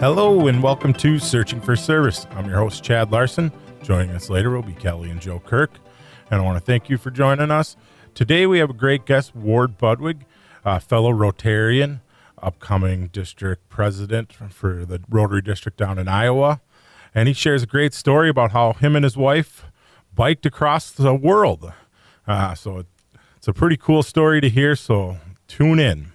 Hello and welcome to Searching for Service. I'm your host, Chad Larson. Joining us later will be Kelly and Joe Kirk. And I want to thank you for joining us. Today we have a great guest, Ward Budweg, fellow Rotarian, upcoming district president for the Rotary District down in Iowa. And he shares a great story about how him and his wife biked across the world. So it's a pretty cool story to hear, so tune in.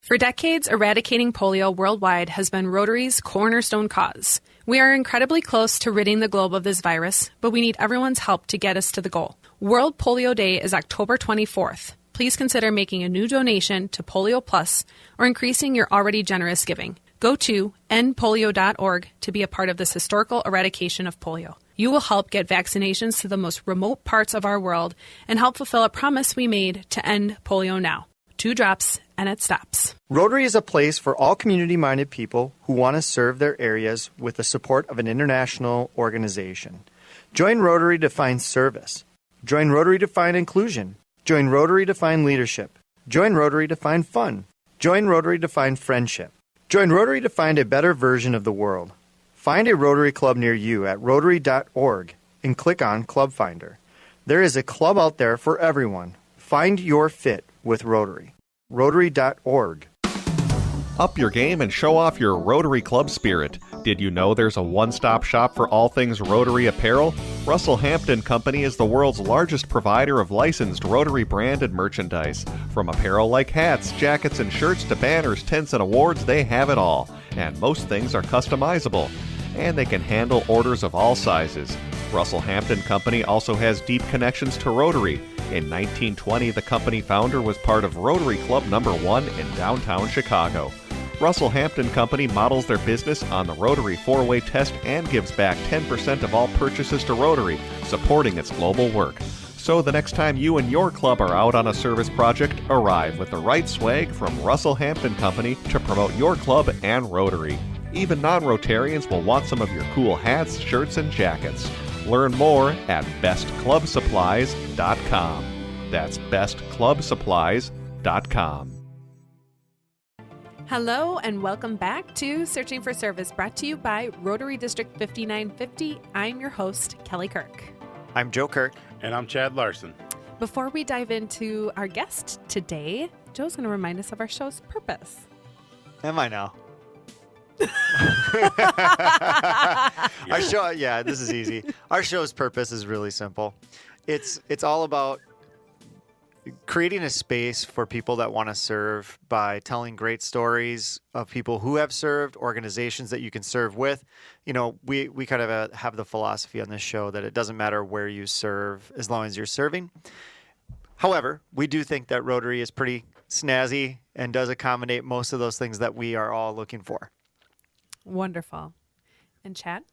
For decades, eradicating polio worldwide has been Rotary's cornerstone cause. We are incredibly close to ridding the globe of this virus, but we need everyone's help to get us to the goal. World Polio Day is October 24th. Please consider making a new donation to Polio Plus or increasing your already generous giving. Go to endpolio.org to be a part of this historical eradication of polio. You will help get vaccinations to the most remote parts of our world and help fulfill a promise we made to end polio now. 2 drops and it stops. Rotary is a place for all community-minded people who want to serve their areas with the support of an international organization. Join Rotary to find service. Join Rotary to find inclusion. Join Rotary to find leadership. Join Rotary to find fun. Join Rotary to find friendship. Join Rotary to find a better version of the world. Find a Rotary Club near you at Rotary.org and click on Club Finder. There is a club out there for everyone. Find your fit with Rotary. Rotary.org. Up your game and show off your Rotary Club spirit. Did you know there's a one-stop shop for all things Rotary apparel? Russell Hampton Company is the world's largest provider of licensed Rotary branded merchandise. From apparel like hats, jackets, and shirts to banners, tents, and awards, they have it all. And most things are customizable. And they can handle orders of all sizes. Russell Hampton Company also has deep connections to Rotary. In 1920, the company founder was part of Rotary Club Number 1 in downtown Chicago. Russell Hampton Company models their business on the Rotary 4-way test and gives back 10% of all purchases to Rotary, supporting its global work. So the next time you and your club are out on a service project, arrive with the right swag from Russell Hampton Company to promote your club and Rotary. Even non-Rotarians will want some of your cool hats, shirts, and jackets. Learn more at bestclubsupplies.com. That's bestclubsupplies.com. Hello and welcome back to Searching for Service, brought to you by Rotary District 5950. I'm your host, Kelly Kirk. I'm Joe Kirk. And I'm Chad Larson. Before we dive into our guest today, Joe's going to remind us of our show's purpose. Am I now? Our show, this is easy. Our show's purpose is really simple. It's all about creating a space for people that want to serve by telling great stories of people who have served, organizations that you can serve with. You know, we kind of have the philosophy on this show that it doesn't matter where you serve as long as you're serving. However, we do think that Rotary is pretty snazzy and does accommodate most of those things that we are all looking for. Wonderful. And Chad?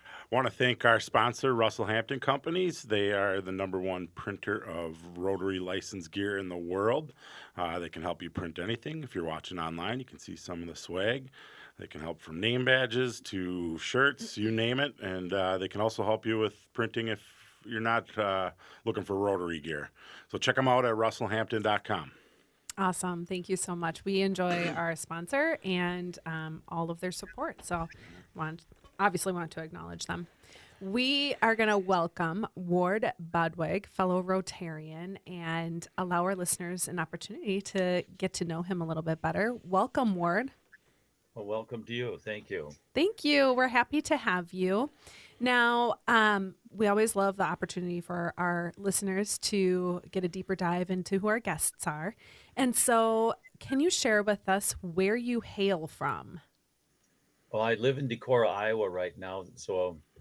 I want to thank our sponsor, Russell Hampton Companies. They are the #1 printer of Rotary licensed gear in the world. They can help you print anything. If you're watching online, you can see some of the swag. They can help from name badges to shirts, you name it. And they can also help you with printing if you're not looking for Rotary gear. So check them out at russellhampton.com. Awesome. Thank you so much. We enjoy our sponsor and all of their support. So obviously want to acknowledge them. We are going to welcome Ward Budweg, fellow Rotarian, and allow our listeners an opportunity to get to know him a little bit better. Welcome, Ward. Well, welcome to you. Thank you. Thank you. We're happy to have you. Now, we always love the opportunity for our listeners to get a deeper dive into who our guests are. And so can you share with us where you hail from? Well, I live in Decorah, Iowa right now.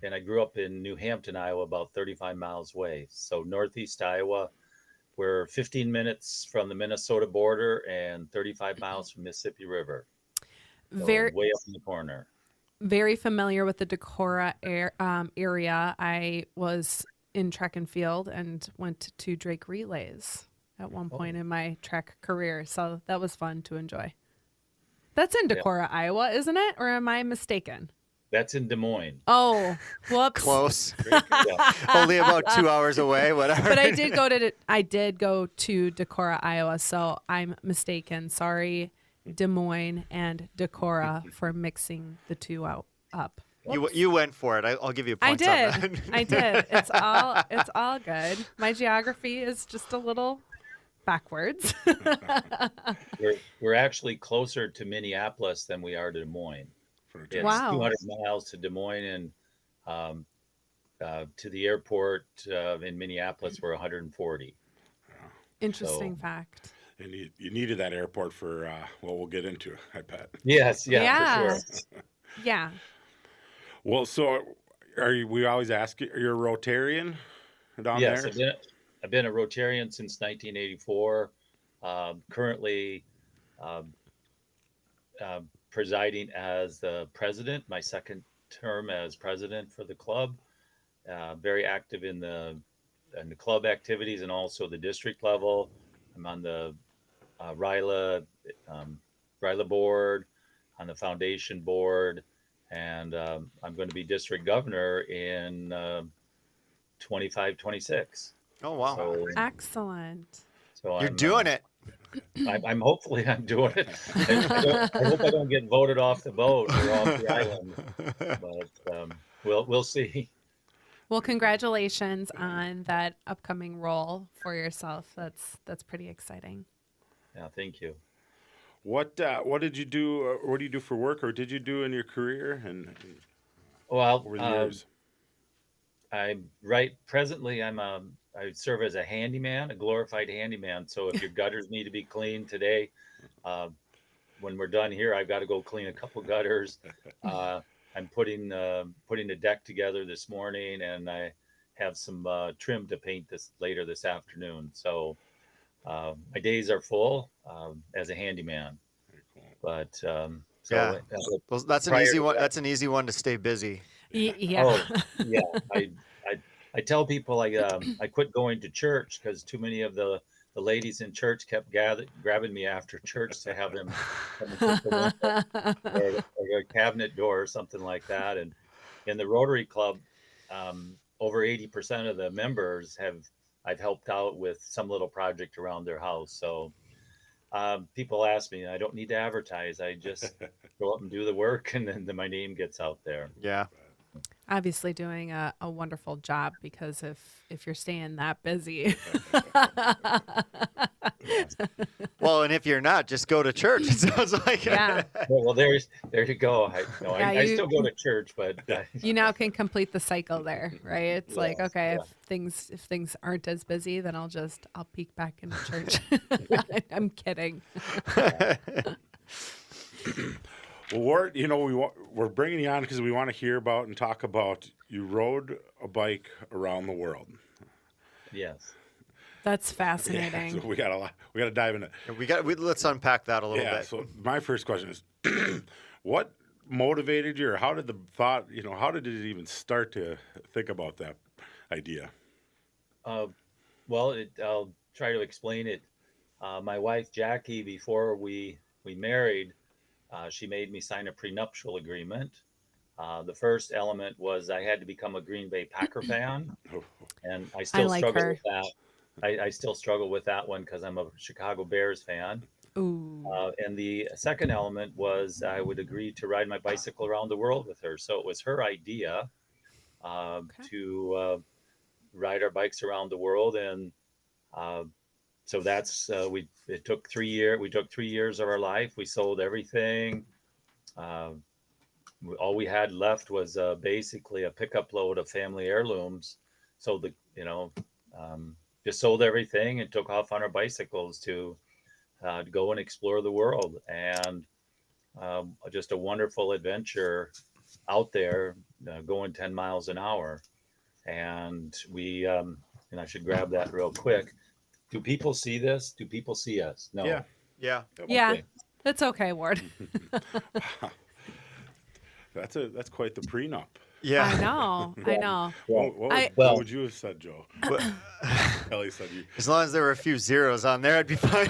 And I grew up in New Hampton, Iowa, about 35 miles away. So northeast Iowa, we're 15 minutes from the Minnesota border and 35 miles from Mississippi River. So way up in the corner. Very familiar with the Decorah area. I was in track and field and went to Drake Relays at one point in my track career. So that was fun to enjoy. That's in Decorah, Iowa, isn't it? Or am I mistaken? That's in Des Moines. Oh, whoops. Close. Yeah. Only about 2 hours away, whatever. But I did go to Decorah, Iowa, so I'm mistaken. Sorry, Des Moines and Decorah for mixing the two up. You went for it. I'll give you points on that. I did. It's all good. My geography is just a little backwards. We're actually closer to Minneapolis than we are to Des Moines. It's Wow. 200 miles to Des Moines, and to the airport in Minneapolis, we're 140. Interesting fact. And you needed that airport for what we'll get into, I bet. Yes, Yeah. for sure. Yeah. Well, so we always ask you, you're a Rotarian down Yes, there? I've been a Rotarian since 1984. Currently presiding as the president, my second term as president for the club. Very active in the club activities and also the district level. I'm on the RILA board, on the foundation board, and I'm going to be district governor in 25-26. Oh, wow. So, Excellent. so You're doing it. I'm hopefully I'm doing it. I hope I don't get voted off the boat or off the island, but we'll see. Well, congratulations on that upcoming role for yourself. That's pretty exciting. Yeah, thank you. What did you do? What do you do for work, or did you do in your career and Well, over the years? Presently I serve as a handyman, a glorified handyman. So if your gutters need to be cleaned today, when we're done here, I've got to go clean a couple gutters. I'm putting the deck together this morning, and I have some trim to paint later this afternoon. So my days are full as a handyman. But Yeah. Well, that's an prior easy to one. that- That's an easy one to stay busy. Yeah. Oh, yeah. I tell people I quit going to church because too many of the ladies in church kept grabbing me after church to have them come and kick the window or a cabinet door or something like that. And in the Rotary Club, over 80% of the members I've helped out with some little project around their house. So people ask me, I don't need to advertise. I just go up and do the work, and then my name gets out there. Yeah. Obviously doing a wonderful job, because if you're staying that busy. Well, and if you're not, just go to church. It sounds like. Yeah. Well, there you go. I you- still go to church, but You now can complete the cycle there, right? It's like, Yes, okay, yeah. if things aren't as busy, then I'll peek back into church. I'm kidding. Well, Ward, we're bringing you on because we want to hear about and talk about you rode a bike around the world. yes. That's Yeah, fascinating. so we got to dive into it. Let's unpack that a little Yeah. bit. So my first question is, what motivated you, or how did how did it even start to think about that idea? Well, I'll try to explain it. My wife Jackie, before we married, she made me sign a prenuptial agreement. The first element was I had to become a Green Bay Packer fan, and I still like struggle her. with that. I still struggle with that one because I'm a Chicago Bears fan. Ooh. And the second element was I would agree to ride my bicycle around the world with her. So it was her idea to ride our bikes around the world, and so that's it took 3 years. We took 3 years of our life. We sold everything. All we had left was basically a pickup load of family heirlooms. So just sold everything and took off on our bicycles to go and explore the world, and just a wonderful adventure out there, going 10 miles an hour. And we, and I should grab that real quick. Do people see this? Do people see us? No. Yeah. Yeah. Yeah, Okay. it's okay, Ward. That's quite the prenup. Yeah. I know. What would you have said, Joe? Kelly said you. As long as there were a few zeros on there, I'd be fine.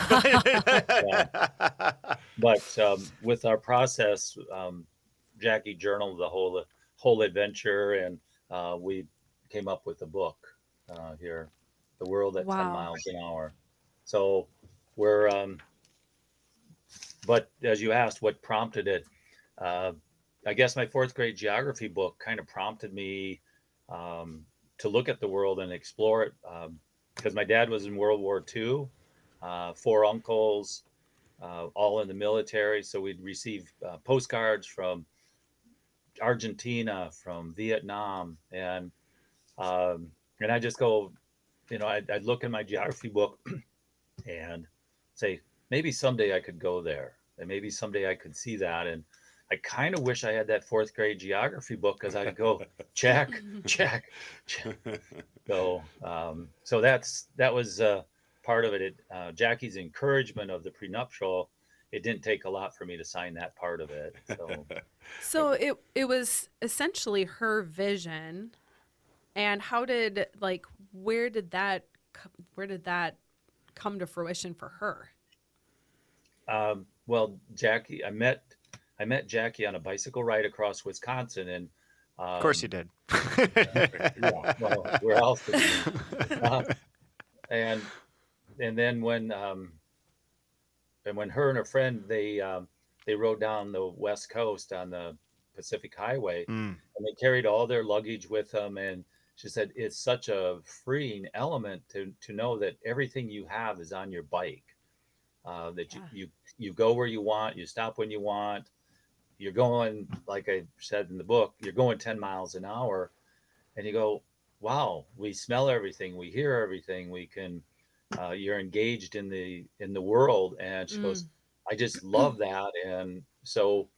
But with our process, Jackie journaled the whole adventure, and we came up with the book here, The World at 10 Wow. Miles an Hour. So we're, but as you asked, what prompted it? I guess my fourth grade geography book kind of prompted me to look at the world and explore it, because my dad was in World War II, four uncles, all in the military. So we'd receive postcards from Argentina, from Vietnam, and I just go, I'd look in my geography book and say, maybe someday I could go there, and maybe someday I could see that. And I kind of wish I had that fourth grade geography book, because I'd go check, check, check. So that was part of it. Jackie's encouragement of the prenuptial, it didn't take a lot for me to sign that part of it. So it was essentially her vision. And how did, like, where did that come to fruition for her? Well, Jackie, I met Jackie on a bicycle ride across Wisconsin, and Of course you did. yeah, well, where else did you? And then when her and her friend, they rode down the West Coast on the Pacific Highway, and they carried all their luggage with them. And she said it's such a freeing element to know that everything you have is on your bike. That you go where you want, you stop when you want. You're going, like I said in the book, you're going 10 miles an hour, and you go, wow, we smell everything, we hear everything, we can. You're engaged in the world. And she goes, I just love that. And so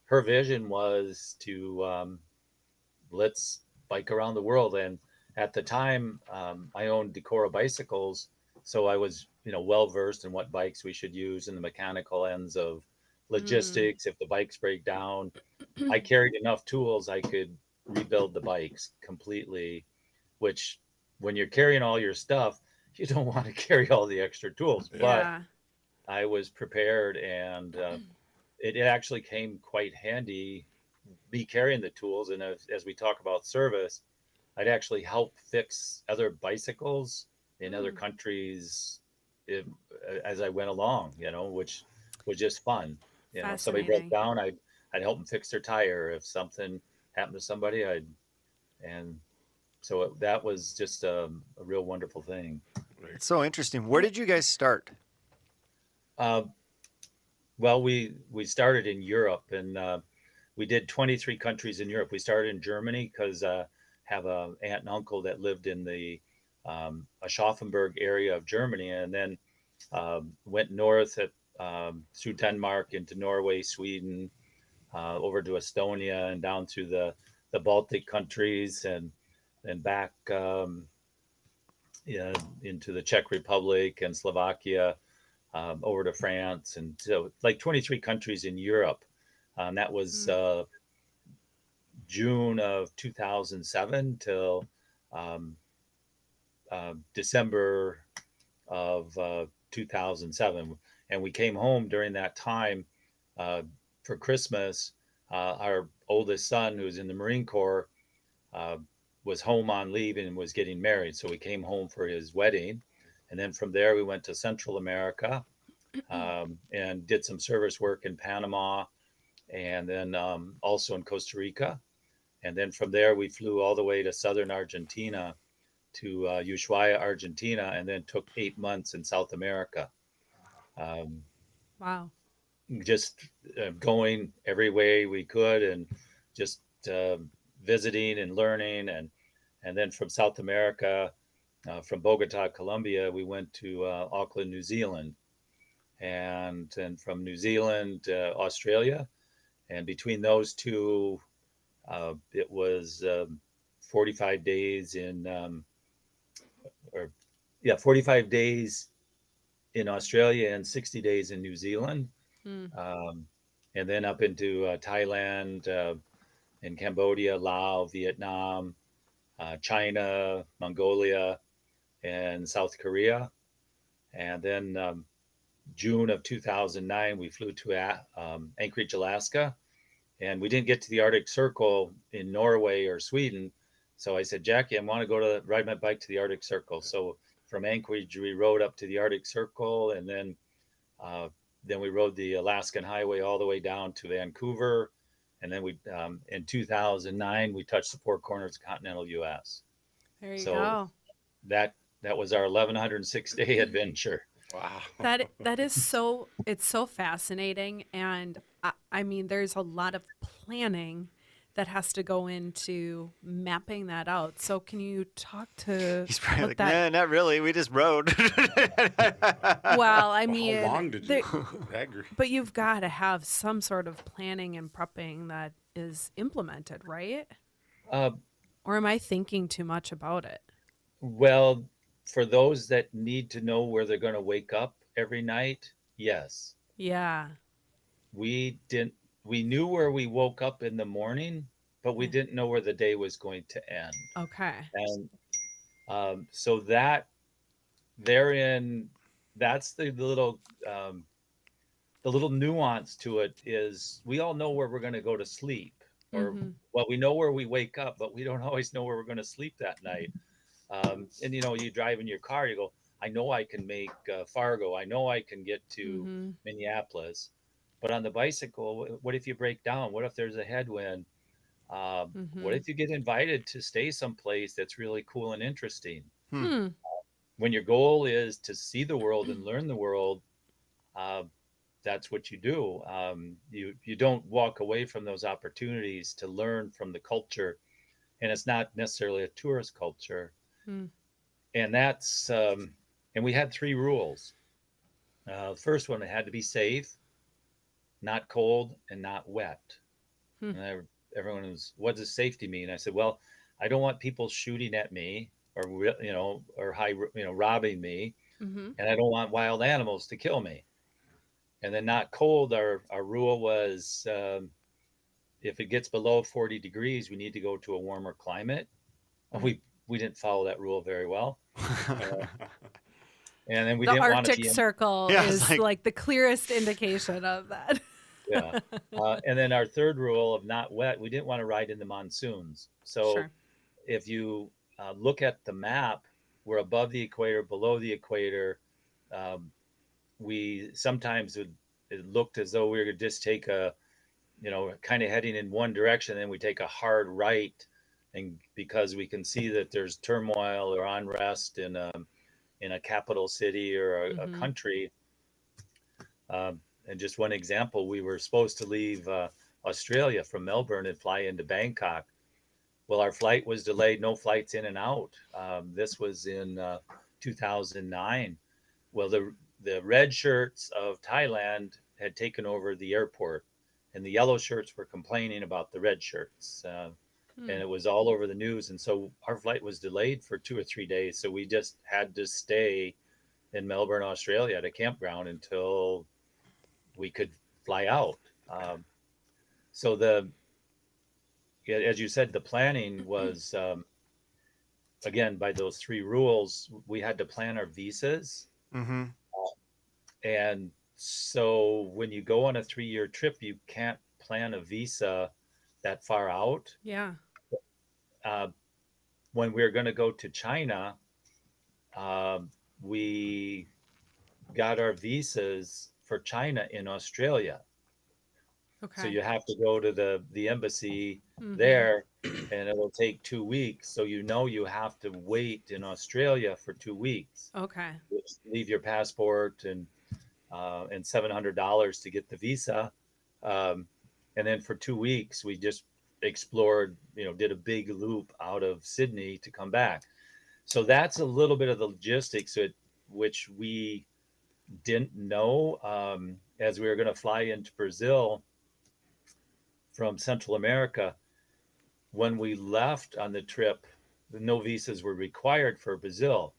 her vision was to let's bike around the world. And at the time, I owned Decorah bicycles, so I was well versed in what bikes we should use and the mechanical ends of logistics. If the bikes break down, I carried enough tools I could rebuild the bikes completely, which when you're carrying all your stuff, you don't want to carry all the extra tools. But I was prepared, and it actually came quite handy, me carrying the tools. And as we talk about service, I'd actually help fix other bicycles in other countries as I went along, which was just fun. If somebody broke down, I'd help them fix their tire. If something happened to somebody, so that was just a real wonderful thing. It's so interesting. Where did you guys start? Well, we started in Europe, and we did 23 countries in Europe. We started in Germany because I have an aunt and uncle that lived in the Aschaffenburg area of Germany, and then went north through Denmark into Norway, Sweden, over to Estonia, and down through the Baltic countries, and back into the Czech Republic and Slovakia, over to France. And so like 23 countries in Europe. That was June of 2007 till December of 2007. And we came home during that time for Christmas. Our oldest son, who's in the Marine Corps, was home on leave and was getting married. So we came home for his wedding. And then from there, we went to Central America and did some service work in Panama, and then also in Costa Rica. And then from there, we flew all the way to southern Argentina, to Ushuaia, Argentina, and then took 8 months in South America. Wow. Just going every way we could, and just visiting and learning. And then from South America, from Bogota, Colombia, we went to Auckland, New Zealand. And then from New Zealand, Australia. And between those two, it was 45 days 45 days in Australia and 60 days in New Zealand. And then up into Thailand, in Cambodia, Laos, Vietnam, China, Mongolia, and South Korea. And then June of 2009, we flew to Anchorage, Alaska, And we didn't get to the Arctic Circle in Norway or Sweden. So I said, Jackie, I want to go to ride my bike to the Arctic Circle. So from Anchorage, we rode up to the Arctic Circle, and then we rode the Alaskan Highway all the way down to Vancouver. And then we, in 2009, we touched the four corners of the continental U.S. There you go. That was our 1,106-day adventure. Wow. That is so, it's so fascinating. And I mean, there's a lot of planning that has to go into mapping that out. So can you talk to He's probably what like, that, nah, not really. We just rode. well, I mean, How long did you agree? but you've got to have some sort of planning and prepping that is implemented, right? Or am I thinking too much about it? Well, for those that need to know where they're going to wake up every night, yes. Yeah. We knew where we woke up in the morning, but we didn't know where the day was going to end. Okay. And so that therein, that's the little nuance to it is we all know where we're going to go to sleep, or well, we know where we wake up, but we don't always know where we're going to sleep that night. And you drive in your car, you go, I know I can make Fargo. I know I can get to Minneapolis. But on the bicycle, what if you break down? What if there's a headwind? What if you get invited to stay someplace that's really cool and interesting? When your goal is to see the world and learn the world, that's what you do. You don't walk away from those opportunities to learn from the culture. And it's not necessarily a tourist culture. And that's, and we had 3 rules. The first one, it had to be safe, not cold, and not wet. And everyone was, what does safety mean? I said, well, I don't want people shooting at me or robbing me. And I don't want wild animals to kill me. And then not cold, our rule was, if it gets below 40 degrees, we need to go to a warmer climate. We didn't follow that rule very well. And then we the didn't want to Arctic Circle is like the clearest indication of that. Yeah. And then our third rule of not wet, we didn't want to ride in the monsoons. So if you look at the map, we're above the equator, below the equator. We sometimes it looked as though we were going to just take kind of heading in one direction, then we take a hard right, and because we can see that there's turmoil or unrest in a capital city or a country. And just one example, we were supposed to leave Australia from Melbourne and fly into Bangkok. Well, our flight was delayed, no flights in and out. This was in 2009. Well, the red shirts of Thailand had taken over the airport, and the yellow shirts were complaining about the red shirts. And it was all over the news. And so our flight was delayed for 2 or 3 days. So we just had to stay in Melbourne, Australia at a campground until we could fly out. So as you said, the planning was, again, by those 3 rules, we had to plan our visas. And so when you go on a 3-year trip, you can't plan a visa that far out. Yeah. When we were going to go to China, we got our visas for China in Australia. Okay. So you have to go to the embassy there, and it will take 2 weeks. So you have to wait in Australia for 2 weeks. Okay. Leave your passport and $700 to get the visa. And then for 2 weeks, we just explored, did a big loop out of Sydney to come back. So that's a little bit of the logistics which we didn't know as we were going to fly into Brazil from Central America. When we left on the trip, no visas were required for Brazil.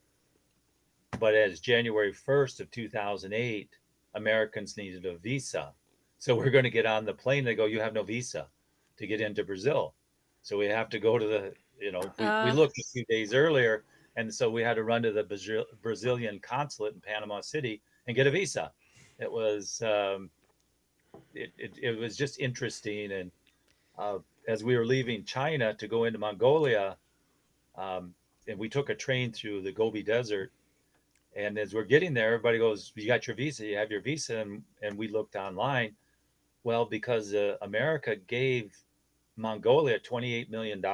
But as January 1st of 2008, Americans needed a visa. So we're going to get on the plane. They go, you have no visa to get into Brazil. So we have to go to we looked a few days earlier. And so we had to run to the Brazilian consulate in Panama City and get a visa. It was, it was just interesting. And as we were leaving China to go into Mongolia, and we took a train through the Gobi Desert. And as we're getting there, everybody goes, "You got your visa? You have your visa?" And we looked online. Well, because America gave Mongolia $28 million,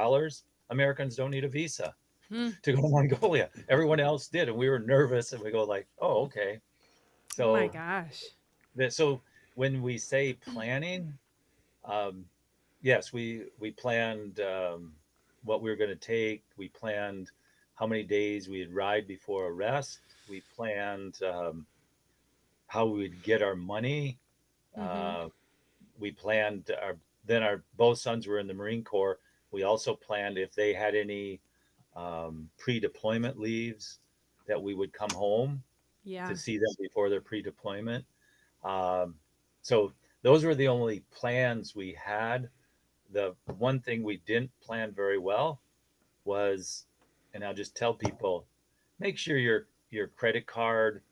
Americans don't need a visa to go to Mongolia. Everyone else did, and we were nervous. And we go like, "Oh, okay." Oh my So gosh. so when we say planning, yes, we planned what we were going to take. We planned how many days we'd ride before arrest. We planned how we would get our money. Mm-hmm. We planned our both sons were in the Marine Corps. We also planned if they had any pre-deployment leaves that we would come home Yeah. to see them before their pre-deployment. So those were the only plans we had. The one thing we didn't plan very well was, and I'll just tell people, make sure your credit card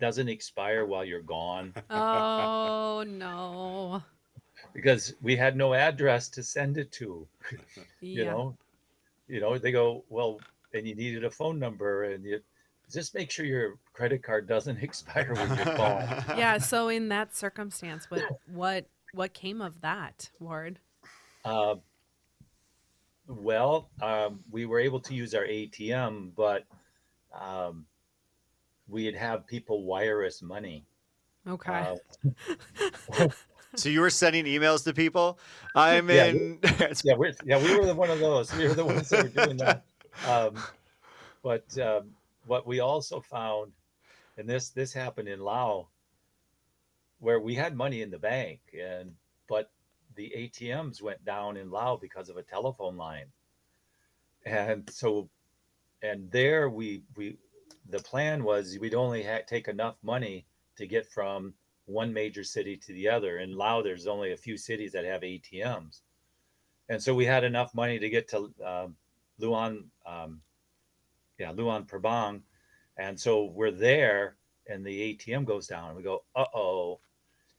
doesn't expire while you're gone, Oh no. because we had no address to send it to. you Yeah. know they go, well, and you needed a phone number, and you just make sure your credit card doesn't expire when you're gone. Yeah. So in that circumstance, what came of that, Ward? uh, well, we were able to use our ATM, but um, we'd have people wire us money. Okay. uh, So you were sending emails to people? I'm yeah in. we were one of those. We were the ones that were doing that. um, but what we also found, and this happened in Laos, where we had money in the bank, but the ATMs went down in Laos because of a telephone line. And so, and there we the plan was we'd only take enough money to get from one major city to the other. In Laos, there's only a few cities that have ATMs, and so we had enough money to get to Luan, Luan Prabang, and so we're there, and the ATM goes down, and we go, uh-oh.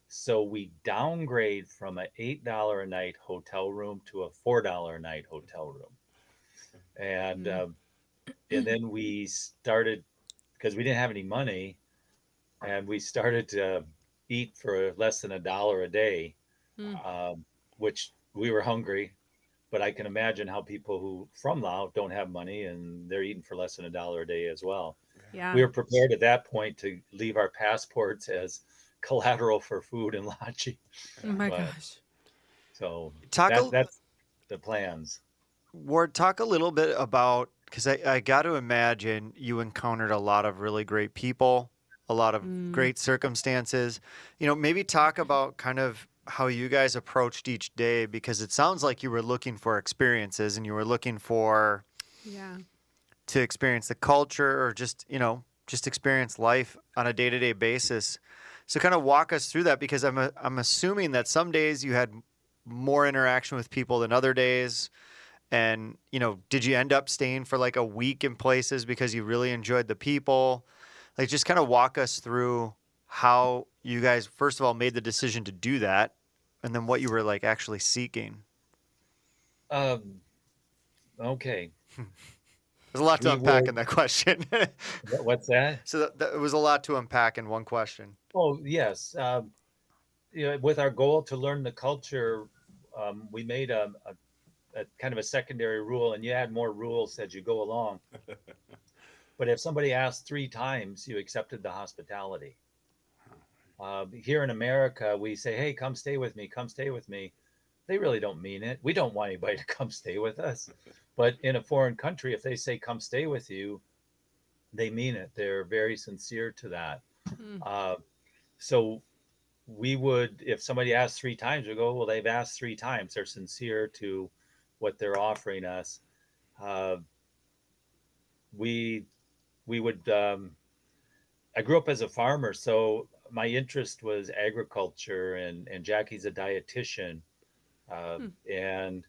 So we downgrade from an $8 a night hotel room to a $4 a night hotel room. And then we started, because we didn't have any money, and we started to eat for less than $1 a day, which we were hungry. But I can imagine how people who from Laos don't have money and they're eating for less than $1 a day as well. Yeah. We were prepared at that point to leave our passports as collateral for food and lodging. Oh my But- gosh. So Talk a- that's the plans. Ward, talk a little bit about, because I got to imagine you encountered a lot of really great people, a lot of great circumstances. Maybe talk about kind of how you guys approached each day, because it sounds like you were looking for experiences and you were looking for Yeah. to experience the culture, or just experience life on a day-to-day basis. So kind of walk us through that, because I'm assuming that some days you had more interaction with people than other days. And, did you end up staying for like a week in places because you really enjoyed the people? Like, just kind of walk us through how you guys, first of all, made the decision to do that, and then what you were like actually seeking. Okay. There's a lot to We unpack were- in that question. What's that? So it was a lot to unpack in one question. Oh, yes. With our goal to learn the culture, we made a kind of a secondary rule, and you add more rules as you go along. But if somebody asked 3 times, you accepted the hospitality. Here in America, we say, "Hey, come stay with me. Come stay with me." They really don't mean it. We don't want anybody to come stay with us. But in a foreign country, if they say, "Come stay with you," they mean it. They're very sincere to that. So we would, if somebody asked 3 times, we go, well, they've asked 3 times. They're sincere to what they're offering us. We would, I grew up as a farmer, so my interest was agriculture, and Jackie's a dietitian. And,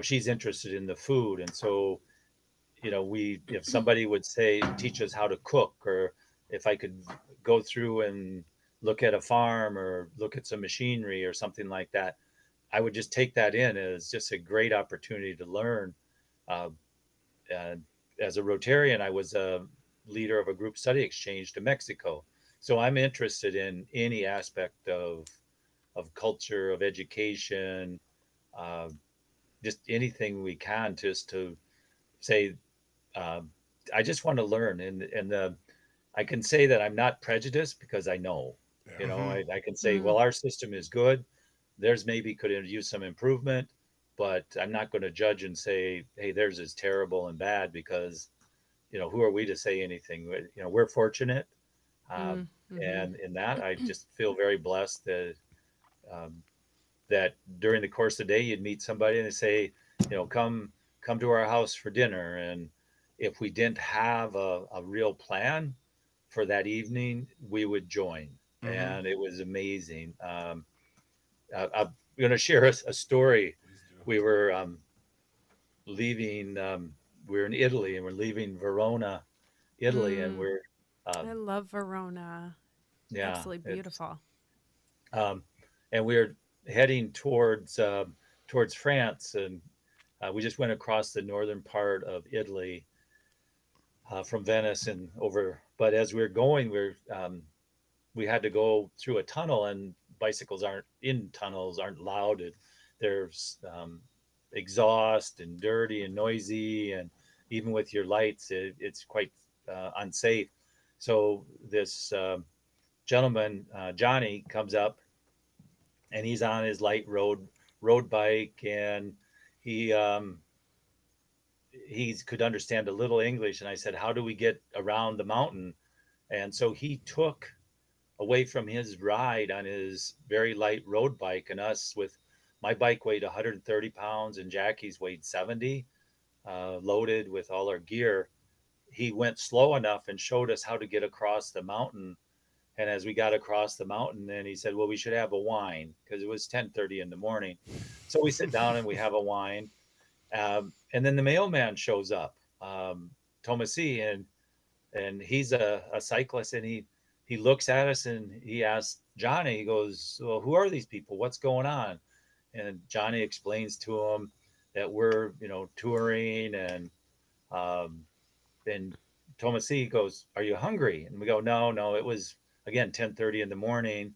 she's interested in the food. And so, if somebody would say, teach us how to cook, or if I could go through and look at a farm or look at some machinery or something like that, I would just take that in as just a great opportunity to learn. Uh, and as a Rotarian, I was a leader of a group study exchange to Mexico. So I'm interested in any aspect of culture, of education, uh, just anything we can, just to say, um, I just want to learn. And I can say that I'm not prejudiced because I know, I can say, well, our system is good. Theirs maybe could use some improvement, but I'm not going to judge and say, hey, theirs is terrible and bad because, who are we to say anything? We're fortunate. Um, Mm-hmm. and in that, I just feel very blessed um, that during the course of the day, you'd meet somebody and they say, come to our house for dinner. And if we didn't have a real plan for that evening, we would join. Mm-hmm. And it was amazing. I'm going to share a story. We were leaving, we were in Italy and we're leaving Verona, Italy. And Mm, we're, I um, love Verona. yeah, Absolutely it's, beautiful. um, and we're heading towards France. And we just went across the northern part of Italy from Venice and over. But as we were going, we had to go through a tunnel, and bicycles aren't in tunnels, aren't loud. There's exhaust and dirty and noisy, and even with your lights, it's quite unsafe. So this gentleman, Johnny, comes up, and he's on his light road bike, and he he could understand a little English. And I said, "How do we get around the mountain?" And so he took away from his ride on his very light road bike, and us with my bike weighed 130 pounds and Jackie's weighed 70, loaded with all our gear. He went slow enough and showed us how to get across the mountain. And as we got across the mountain, then he said, well, we should have a wine because it was 10:30 in the morning. So we sit down and we have a wine. And then the mailman shows up, Tomasi, and he's a cyclist, and he looks at us and he asks Johnny, he goes, well, who are these people? What's going on? And Johnny explains to him that we're, touring, um, and Tomasi goes, are you hungry? And we go, no, it was again 10:30 in the morning.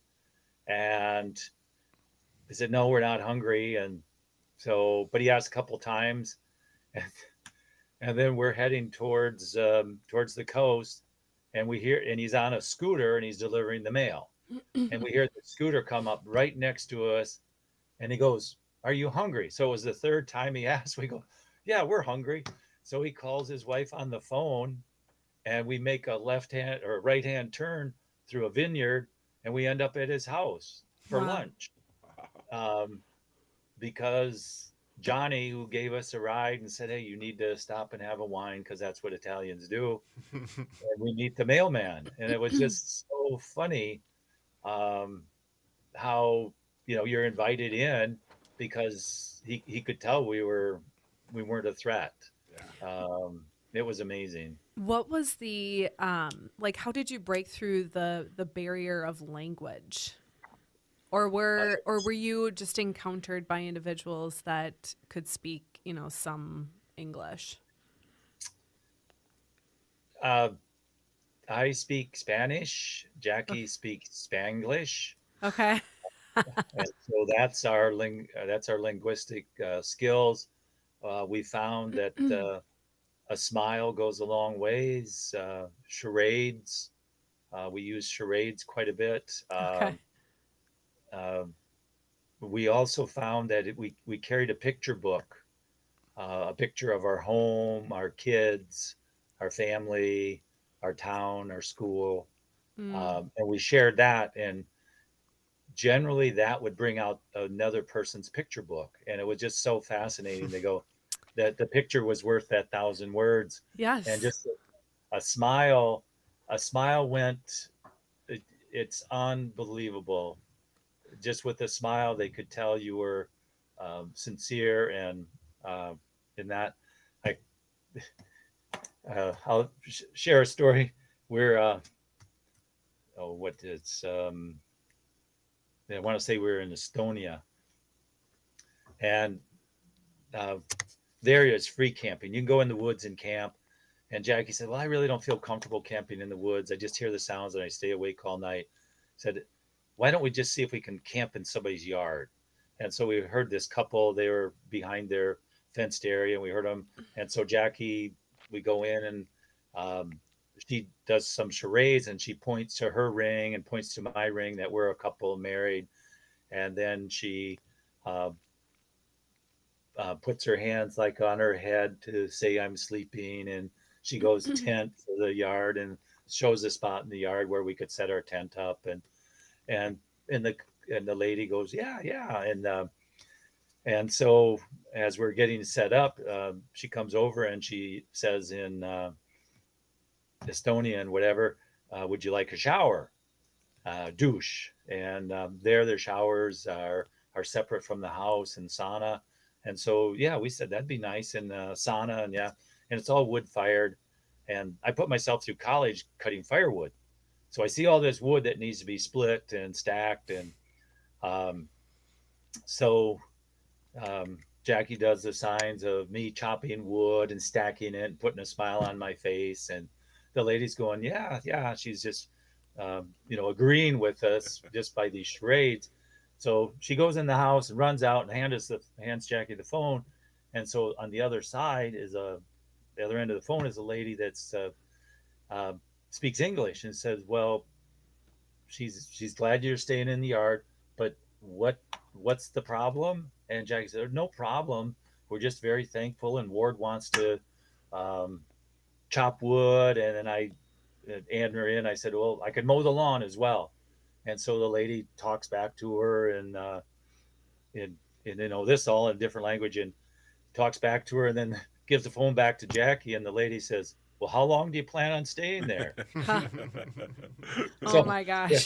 And he said, no, we're not hungry. And so, but he asked a couple times, and, and then we're heading towards the coast, and we hear, and he's on a scooter and he's delivering the mail, and we hear the scooter come up right next to us, and he goes, are you hungry? So it was the third time he asked. We go, yeah, we're hungry. So he calls his wife on the phone, and we make a left hand or right hand turn through a vineyard, and we end up at his house for Wow. lunch, um, because Johnny, who gave us a ride and said, hey, you need to stop and have a wine because that's what Italians do. And we meet the mailman. And it was just so funny, um, how, you're invited in because he could tell we weren't a threat. Um, it was amazing. What was the like how did you break through the barrier of language? Or were you just encountered by individuals that could speak, some English? Uh, I speak Spanish. Okay. Jackie speaks Spanglish. Okay. And so that's our linguistic skills. We found that a smile goes a long ways. Charades, we use charades quite a bit. Okay. Uh, we also found that we carried a picture book, a picture of our home, our kids, our family, our town, our school, Mm. and we shared that. And generally, that would bring out another person's picture book, and it was just so fascinating. They go that the picture was worth that thousand words, and Yes. just a smile, a smile went. It's unbelievable. Just with a smile, they could tell you were sincere, and uh, in that, I I'll share a story. We're what it's I want to say we were in Estonia, And there is free camping. You can go in the woods and camp. And Jackie said, well, I really don't feel comfortable camping in the woods. I just hear the sounds and I stay awake all night. Said, why don't we just see if we can camp in somebody's yard? And so we heard this couple, they were behind their fenced area, and we heard them. And so Jackie, we go in, and she does some charades, and she points to her ring and points to my ring that we're a couple married. And then she puts her hands like on her head to say I'm sleeping, and she goes tent to the yard and shows a spot in the yard where we could set our tent up, and the lady goes, yeah, and so as we're getting set up, she comes over and she says in Estonian, whatever, would you like a shower? Douche. And their showers are separate from the house, and sauna. And so, yeah, we said that'd be nice, and sauna, and and it's all wood fired. And I put myself through college cutting firewood. So I see all this wood that needs to be split and stacked. And Jackie does the signs of me chopping wood and stacking it and putting a smile on my face. And the lady's going, yeah. She's just, agreeing with us just by these charades. So she goes in the house and runs out and hands Jackie the phone. And so on the other side the other end of the phone is a lady that's speaks English, and says, well, she's glad you're staying in the yard, but what's the problem? And Jackie said, no problem. We're just very thankful, and Ward wants to chop wood. And then I added her in. I said, well, I could mow the lawn as well. And so the lady talks back to her, and this all in a different language, and talks back to her, and then gives the phone back to Jackie, and the lady says, well, how long do you plan on staying there? Oh my gosh. Yeah.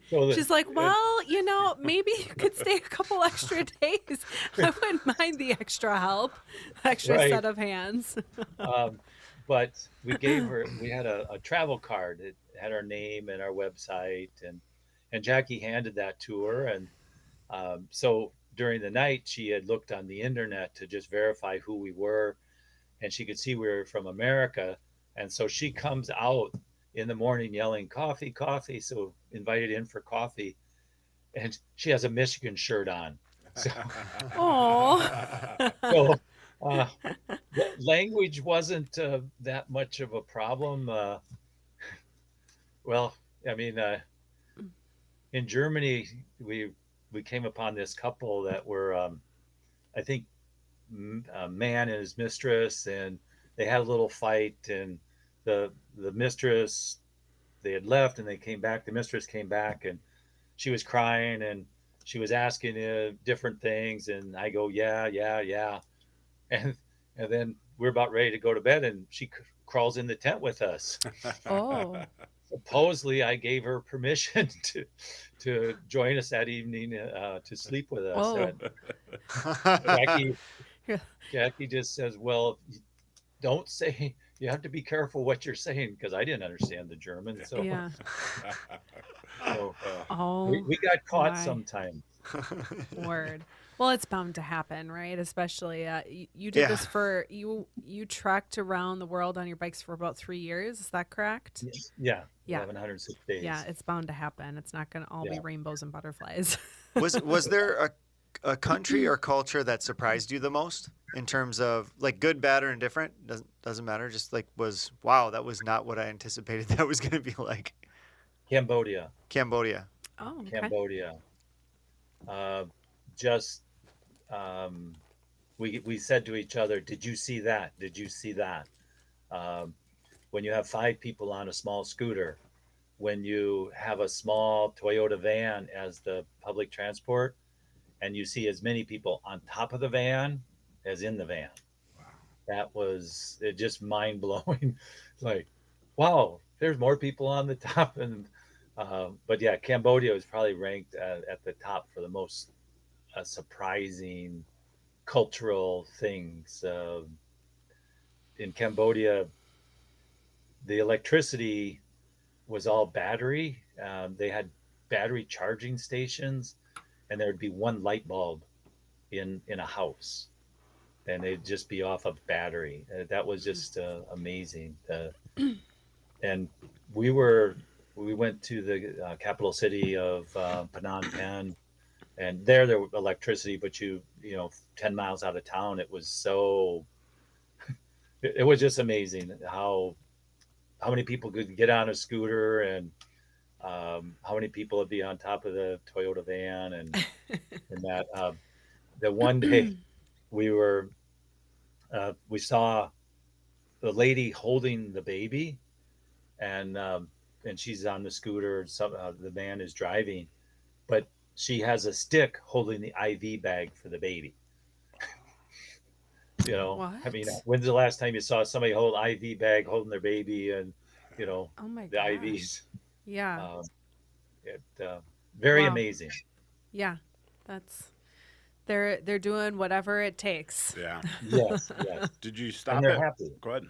So she's like, well, maybe you could stay a couple extra days. I wouldn't mind the extra help, extra set of hands. But we had a travel card. It had our name and our website, and Jackie handed that to her. And so during the night, she had looked on the internet to just verify who we were, and she could see we were from America. And so she comes out in the morning yelling, coffee, coffee. So invited in for coffee, and she has a Michigan shirt on. So, so language wasn't that much of a problem. Well, I mean, in Germany, we came upon this couple that were, I think, a man and his mistress, and they had a little fight, and the mistress, they had left and they came back. The mistress came back, and she was crying, and she was asking different things, and I go, yeah, and then we're about ready to go to bed, and she crawls in the tent with us. Oh. Supposedly, I gave her permission to join us that evening to sleep with us. Oh. Jackie just says, well, don't say, you have to be careful what you're saying, because I didn't understand the German. So, yeah. We got caught sometimes. Word. Well, it's bound to happen, right? Especially you did this for you trekked around the world on your bikes for about 3 years. Is that correct? Yeah. 106 days. Yeah, it's bound to happen. It's not going to all be rainbows and butterflies. Was there a country or culture that surprised you the most in terms of like good, bad, or indifferent? Doesn't matter. Just like wow, that was not what I anticipated that was going to be like. Cambodia. Oh, okay. Cambodia. We said to each other, did you see that? Did you see that? When you have 5 people on a small scooter, when you have a small Toyota van as the public transport, and you see as many people on top of the van as in the van. Wow. That was just mind blowing. Like, wow, there's more people on the top. And, but yeah, Cambodia was probably ranked at the top for the most surprising cultural things. In Cambodia, the electricity was all battery. They had battery charging stations, and there would be one light bulb in a house, and they'd just be off of battery. That was just amazing. And we went to the capital city of Phnom Penh, and there was electricity, but 10 miles out of town, it was so. It was just amazing how many people could get on a scooter, and how many people would be on top of the Toyota van, and that. The one day we saw the lady holding the baby, and she's on the scooter. The man is driving, but she has a stick holding the IV bag for the baby. What? I mean, when's the last time you saw somebody hold IV bag holding their baby, and Oh my the gosh. IVs? Yeah. Very Wow. amazing. Yeah. They're doing whatever it takes. Yeah. Yes. Did you stop And they're it? happy. Go ahead.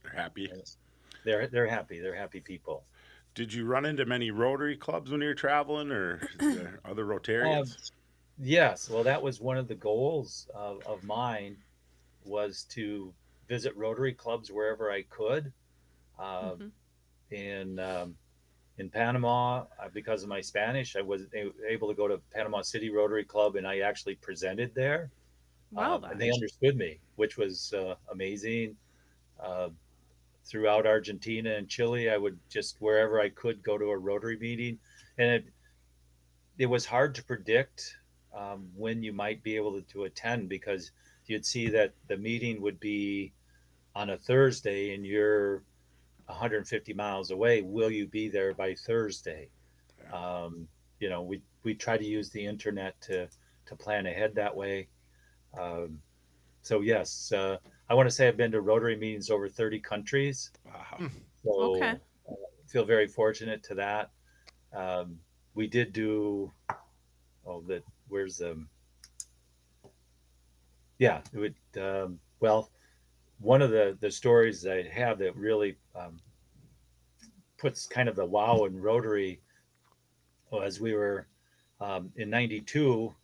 They're happy. Yes. They're happy. They're happy people. Did you run into many Rotary clubs when you were traveling, or other Rotarians? Yes. Well, that was one of the goals of mine, was to visit Rotary clubs wherever I could. In Panama, because of my Spanish, I was able to go to Panama City Rotary Club, and I actually presented there. Wow. And they understood me, which was amazing. Throughout Argentina and Chile, I would just, wherever I could, go to a Rotary meeting, and it was hard to predict when you might be able to attend, because you'd see that the meeting would be on a Thursday, and you're 150 miles away. Will you be there by Thursday? We try to use the internet to plan ahead that way. So yes, I want to say I've been to Rotary meetings over 30 countries. Wow. So Okay. feel very fortunate to that. We did do. Where's yeah. It would. Well, one of the stories I have that really puts kind of the wow in Rotary, as we were in '92,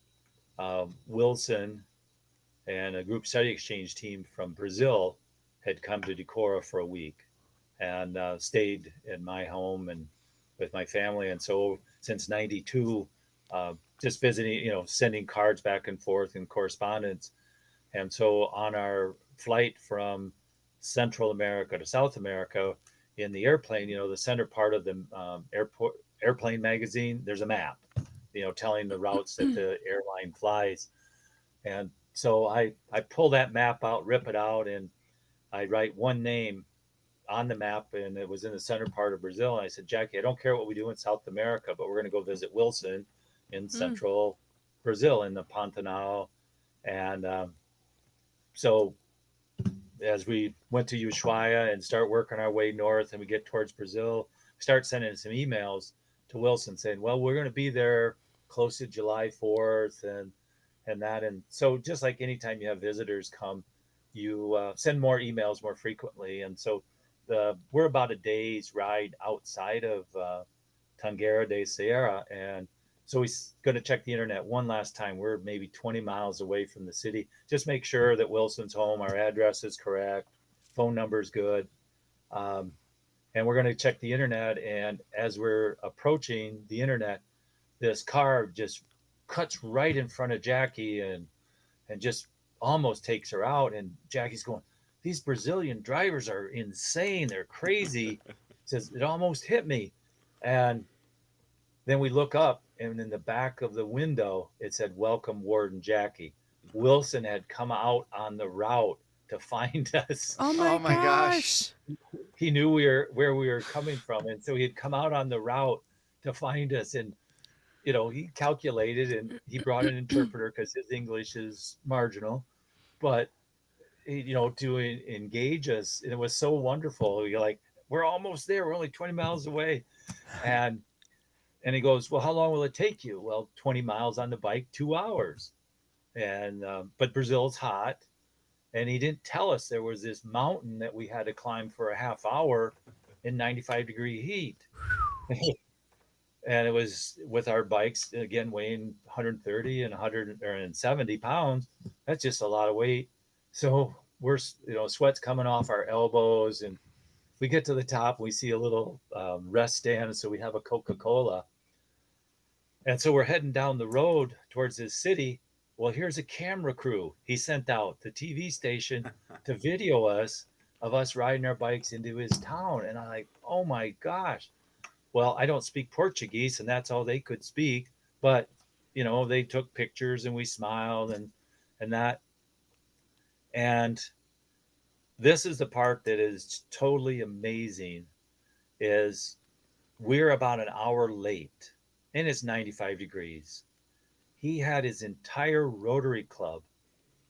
Wilson and a group study exchange team from Brazil had come to Decorah for a week, and stayed in my home and with my family. And so since '92, just visiting, sending cards back and forth and correspondence. And so on our flight from Central America to South America, in the airplane, the center part of the airplane magazine, there's a map, telling the routes that the airline flies. And so I pull that map out, rip it out, and I write one name on the map, and it was in the center part of Brazil. And I said, Jackie, I don't care what we do in South America, but we're going to go visit Wilson in central Brazil, in the Pantanal. And so as we went to Ushuaia and start working our way north, and we get towards Brazil, start sending some emails to Wilson saying, well, we're going to be there close to July 4th and that. And so just like anytime you have visitors come, you send more emails more frequently. And so we're about a day's ride outside of Tanguera de Sierra. And so we're going to check the internet one last time. We're maybe 20 miles away from the city. Just make sure that Wilson's home, our address is correct, phone number is good. And we're going to check the internet. And as we're approaching the internet, this car just cuts right in front of Jackie and just almost takes her out. And Jackie's going, these Brazilian drivers are insane. They're crazy. Says, it almost hit me. And then we look up, and in the back of the window, it said, welcome, Warden Jackie. Wilson had come out on the route to find us. Oh my gosh. He knew where we were coming from. And so he had come out on the route to find us. And, he calculated, and he brought an interpreter because his English is marginal. But, to engage us. And it was so wonderful. You're like, we're almost there. We're only 20 miles away. And he goes, well, how long will it take you? Well, 20 miles on the bike, 2 hours. And but Brazil's hot. And he didn't tell us there was this mountain that we had to climb for a half hour in 95-degree heat. And it was with our bikes, again, weighing 130 and 170 pounds. That's just a lot of weight. So we're, sweat's coming off our elbows. And we get to the top, we see a little rest stand. So we have a Coca-Cola. And so we're heading down the road towards this city. Well, here's a camera crew he sent out, the TV station, to video us of us riding our bikes into his town. And I'm like, oh my gosh. Well, I don't speak Portuguese, and that's all they could speak. But, they took pictures and we smiled and that. And this is the part that is totally amazing is we're about an hour late and it's 95 degrees. He had his entire Rotary Club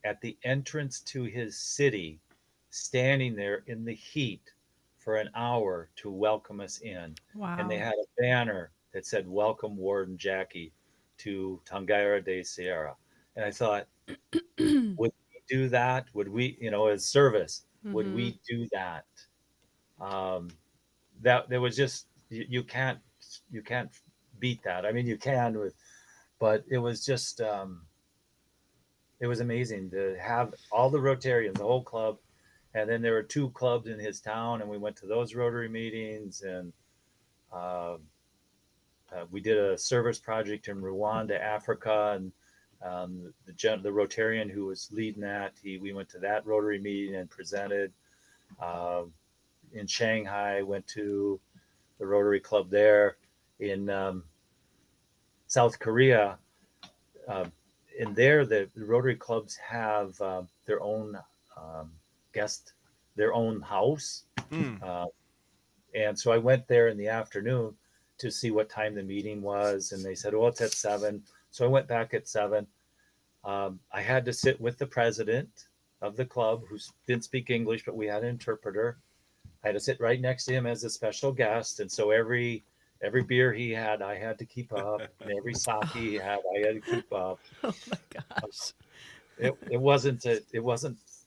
at the entrance to his city standing there in the heat for an hour to welcome us in. Wow. And they had a banner that said, "Welcome Warden Jackie to Tangaira de Sierra." And I thought, would we do that? Would we, as service, would we do that? That there was just, you can't beat that. I mean, you can but it was just, it was amazing to have all the Rotarians, the whole club. And then there were 2 clubs in his town, and we went to those Rotary meetings. And we did a service project in Rwanda, Africa, and the Rotarian who was leading that, we went to that Rotary meeting and presented. In Shanghai, went to the Rotary Club there. In South Korea, in there, the Rotary clubs have their own their own house. And so I went there in the afternoon to see what time the meeting was. And they said, it's at 7. So I went back at 7. I had to sit with the president of the club who didn't speak English, but we had an interpreter. I had to sit right next to him as a special guest. And so every beer he had, I had to keep up. And every sake he had, I had to keep up. Oh my gosh. It wasn't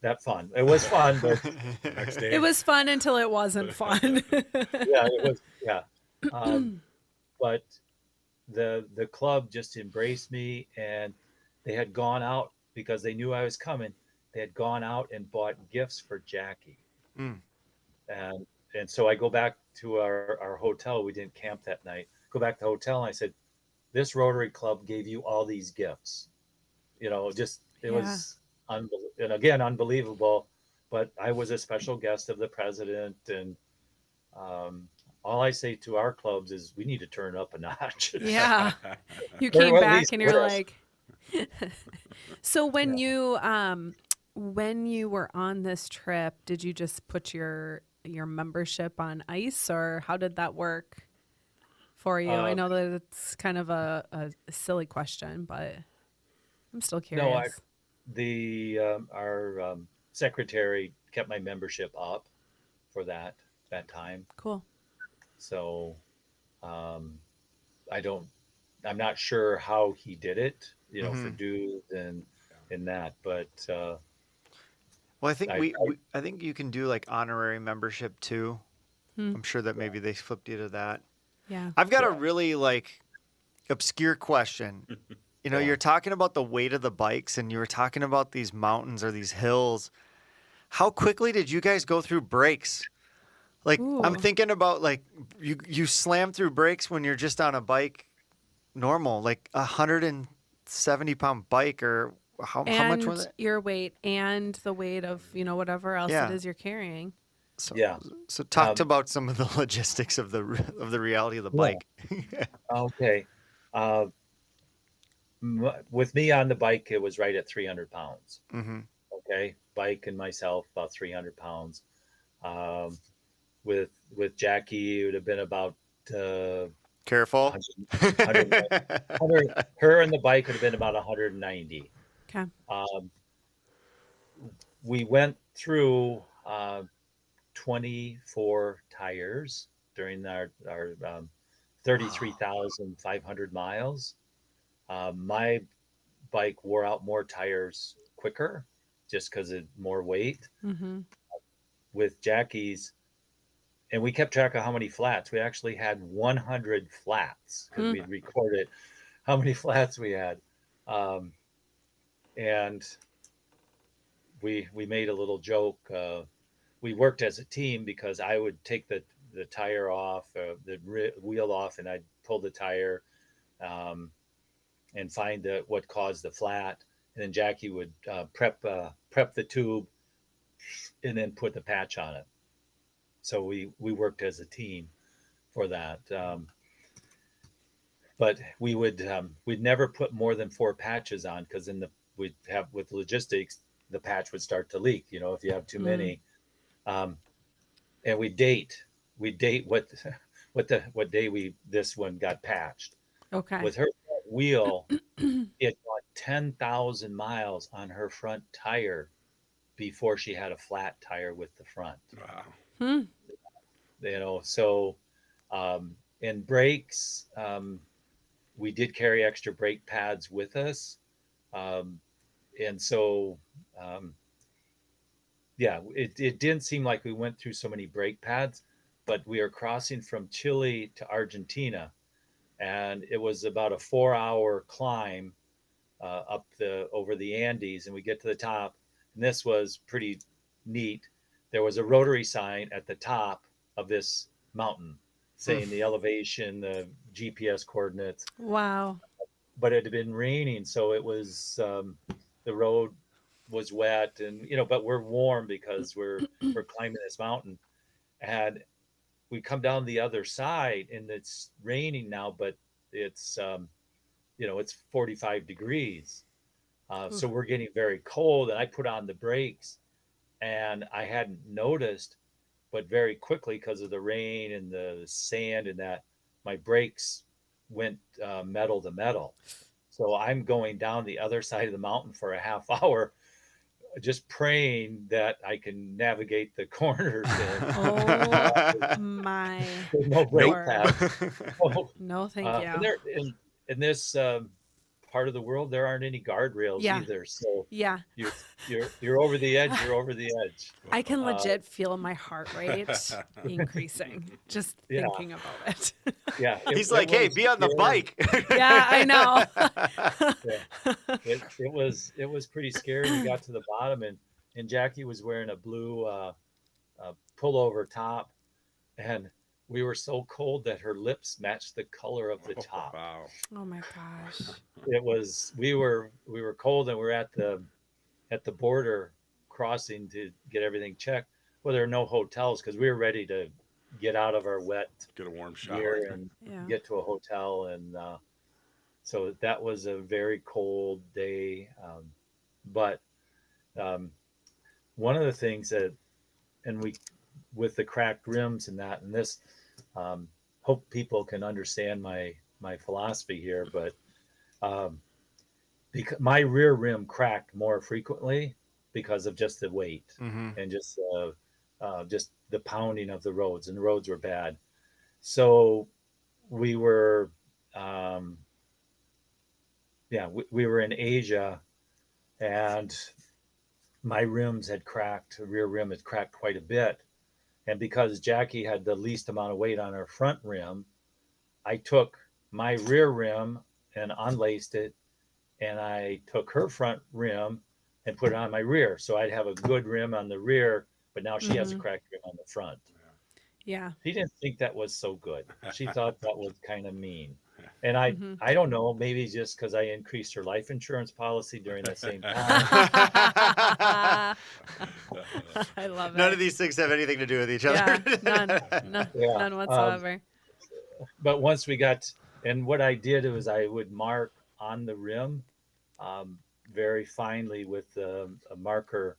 that fun. It was fun, but Next day. It was fun until it wasn't fun. yeah, it was. Yeah. But the club just embraced me, and they had gone out because they knew I was coming. They had gone out and bought gifts for Jackie. And so I go back to our hotel. We didn't camp that night. Go back to the hotel, and I said, "This Rotary Club gave you all these gifts." It was unbelievable. But I was a special guest of the president, and all I say to our clubs is we need to turn up a notch. Yeah. You Or came at back least and you're with us. like, so when you were on this trip, did you just put your membership on ice, or how did that work for you? I know that it's kind of a silly question, but I'm still curious. No, our secretary kept my membership up for that time. Cool. So I'm not sure how he did it, for dues and that, but Well, I think I think you can do like honorary membership too. I'm sure that maybe they flipped you to that. Yeah. I've got a really obscure question. You're talking about the weight of the bikes, and you were talking about these mountains or these hills. How quickly did you guys go through brakes? Ooh. I'm thinking about you slam through brakes when you're just on a bike, normal, like 170-pound bike, or how much was it? Your weight and the weight of whatever else Yeah. it is you're carrying. So talk about some of the logistics of the reality of the bike. okay. With me on the bike, it was right at 300 pounds. Mm-hmm. Okay. Bike and myself, about 300 pounds. With Jackie, it would have been about, Careful. 100, her and the bike would have been about 190. Okay. We went through 24 tires during our 33,500 miles. My bike wore out more tires quicker just because of more weight. Mm-hmm. With Jackie's, and we kept track of how many flats. We actually had 100 flats because we'd recorded how many flats we had. And we made a little joke. We worked as a team because I would take the tire off, the wheel off, and I'd pull the tire and find what caused the flat. And then Jackie would prep the tube and then put the patch on it. So we worked as a team for that. But we'd never put more than 4 patches on, because we'd have, with logistics, the patch would start to leak, if you have too many. And we date what day this one got patched. Okay. With her wheel, it got 10,000 miles on her front tire before she had a flat tire with the front. Wow. So and brakes, we did carry extra brake pads with us. And so, it didn't seem like we went through so many brake pads, but we are crossing from Chile to Argentina, and it was about a 4-hour climb over the Andes, and we get to the top, and this was pretty neat. There was a rotary sign at the top of this mountain saying the elevation, the GPS coordinates. Wow. But it had been raining, so it was the road was wet, and but we're warm because we're climbing this mountain, and we come down the other side, and it's raining now, but it's it's 45 degrees, so we're getting very cold, and I put on the brakes, and I hadn't noticed, but very quickly, because of the rain and the sand and that, my brakes went metal to metal. So I'm going down the other side of the mountain for a half hour, just praying that I can navigate the corners. Oh my! No brake pads. No, thank you. In this part of the world, there aren't any guardrails either. So you're over the edge. You're over the edge. I can legit feel my heart rate increasing just thinking about it. Yeah, he's like, "Hey, be on the bike." Yeah, I know. It was pretty scary. We got to the bottom, and Jackie was wearing a blue pullover top, and we were so cold that her lips matched the color of the top. Wow. Oh my gosh. We were cold, and we're at the border crossing to get everything checked. Well, there are no hotels because we were ready to get out of our wet, get a warm shower gear and get to a hotel. And so that was a very cold day. But one of the things with the cracked rims and this, hope people can understand my philosophy here, but because my rear rim cracked more frequently because of just the weight and just the pounding of the roads, and the roads were bad. So we were we were in Asia, and my rims had cracked. The rear rim had cracked quite a bit. And because Jackie had the least amount of weight on her front rim, I took my rear rim and unlaced it, and I took her front rim and put it on my rear. So I'd have a good rim on the rear, but now she has a cracked rim on the front. Yeah. She didn't think that was so good. She thought that was kind of mean. And I don't know, maybe just because I increased her life insurance policy during that same time. I love it. None of these things have anything to do with each other. Yeah, none whatsoever. But once we got, and what I did was I would mark on the rim very finely with a marker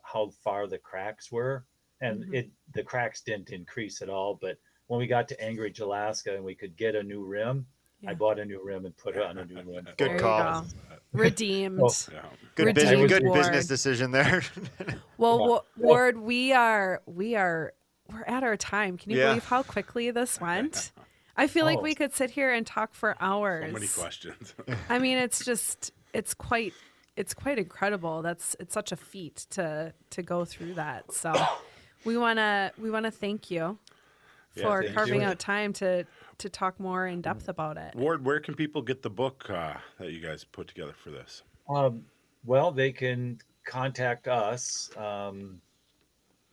how far the cracks were. And the cracks didn't increase at all, but when we got to Anchorage, Alaska, and we could get a new rim, I bought a new rim and put it on a new rim. Good call. Redeemed. Good Redeemed, business decision there. Well, Ward, we're at our time. Can you believe how quickly this went? I feel like we could sit here and talk for hours. So many questions. I mean, it's quite incredible. It's such a feat to go through that. So we wanna thank you for thank carving you. out time to talk more in depth about it. Ward, where can people get the book that you guys put together for this? Well, they can contact us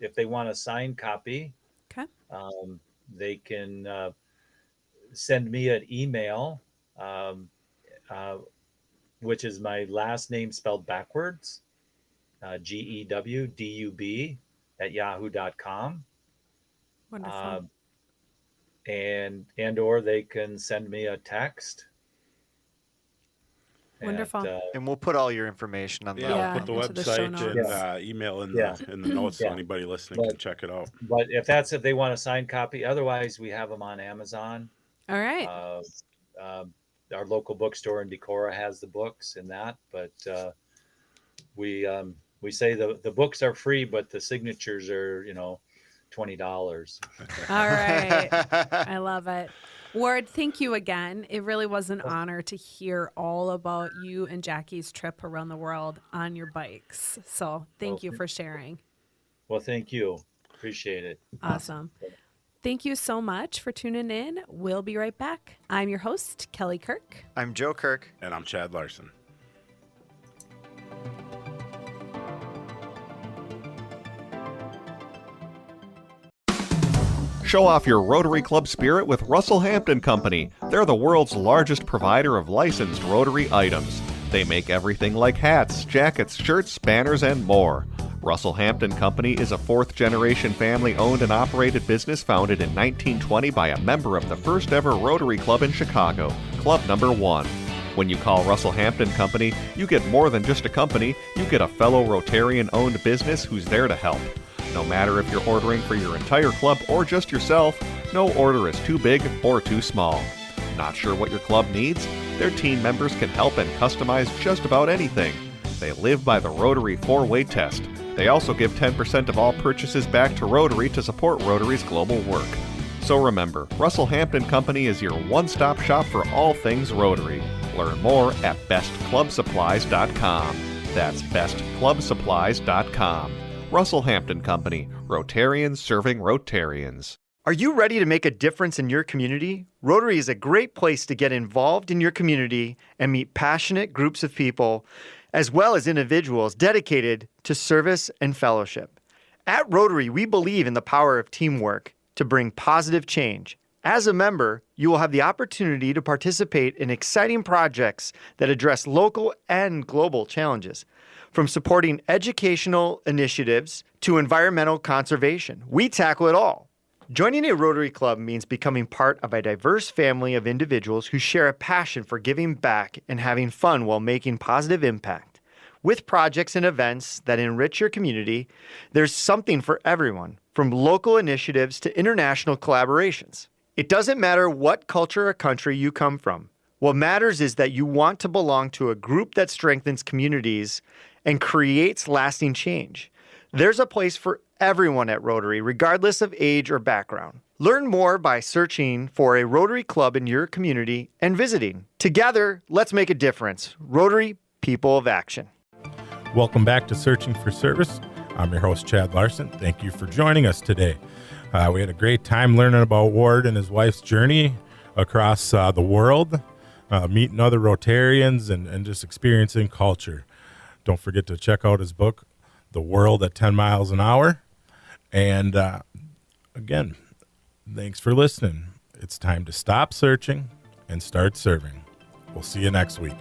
if they want a signed copy. Okay. They can send me an email, which is my last name spelled backwards, GEWDUB @yahoo.com. Wonderful. And or they can send me a text. Wonderful. And we'll put all your information on Yeah, the we'll put the into the show website notes. and email in Yeah. the notes so Yeah. anybody listening can check it out. But if they want a signed copy, otherwise we have them on Amazon. All right. Our local bookstore in Decorah has the books and that, but we say the books are free, but the signatures are $20. All right. I love it. Ward, thank you again. It really was an honor to hear all about you and Jackie's trip around the world on your bikes. So thank you for sharing. Well, thank you. Appreciate it. Awesome. Thank you so much for tuning in. We'll be right back. I'm your host, Kelly Kirk. I'm Joe Kirk. And I'm Chad Larson. Show off your Rotary Club spirit with Russell Hampton Company. They're the world's largest provider of licensed Rotary items. They make everything like hats, jackets, shirts, banners, and more. Russell Hampton Company is a fourth-generation family-owned and operated business founded in 1920 by a member of the first-ever Rotary Club in Chicago, Club Number 1. When you call Russell Hampton Company, you get more than just a company, you get a fellow Rotarian-owned business who's there to help. No matter if you're ordering for your entire club or just yourself, no order is too big or too small. Not sure what your club needs? Their team members can help and customize just about anything. They live by the Rotary 4-way test. They also give 10% of all purchases back to Rotary to support Rotary's global work. So remember, Russell Hampton Company is your one-stop shop for all things Rotary. Learn more at bestclubsupplies.com. That's bestclubsupplies.com. Russell Hampton Company, Rotarians serving Rotarians. Are you ready to make a difference in your community? Rotary is a great place to get involved in your community and meet passionate groups of people, as well as individuals dedicated to service and fellowship. At Rotary, we believe in the power of teamwork to bring positive change. As a member, you will have the opportunity to participate in exciting projects that address local and global challenges. From supporting educational initiatives to environmental conservation, we tackle it all. Joining a Rotary Club means becoming part of a diverse family of individuals who share a passion for giving back and having fun while making positive impact. With projects and events that enrich your community, there's something for everyone, from local initiatives to international collaborations. It doesn't matter what culture or country you come from. What matters is that you want to belong to a group that strengthens communities and creates lasting change. There's a place for everyone at Rotary, regardless of age or background. Learn more by searching for a Rotary Club in your community and visiting. Together, let's make a difference. Rotary, people of action. Welcome back to Searching for Service. I'm your host, Chad Larson. Thank you for joining us today. We had a great time learning about Ward and his wife's journey across the world, meeting other Rotarians and just experiencing culture. Don't forget to check out his book, The World at 10 Miles an Hour. And again, thanks for listening. It's time to stop searching and start serving. We'll see you next week.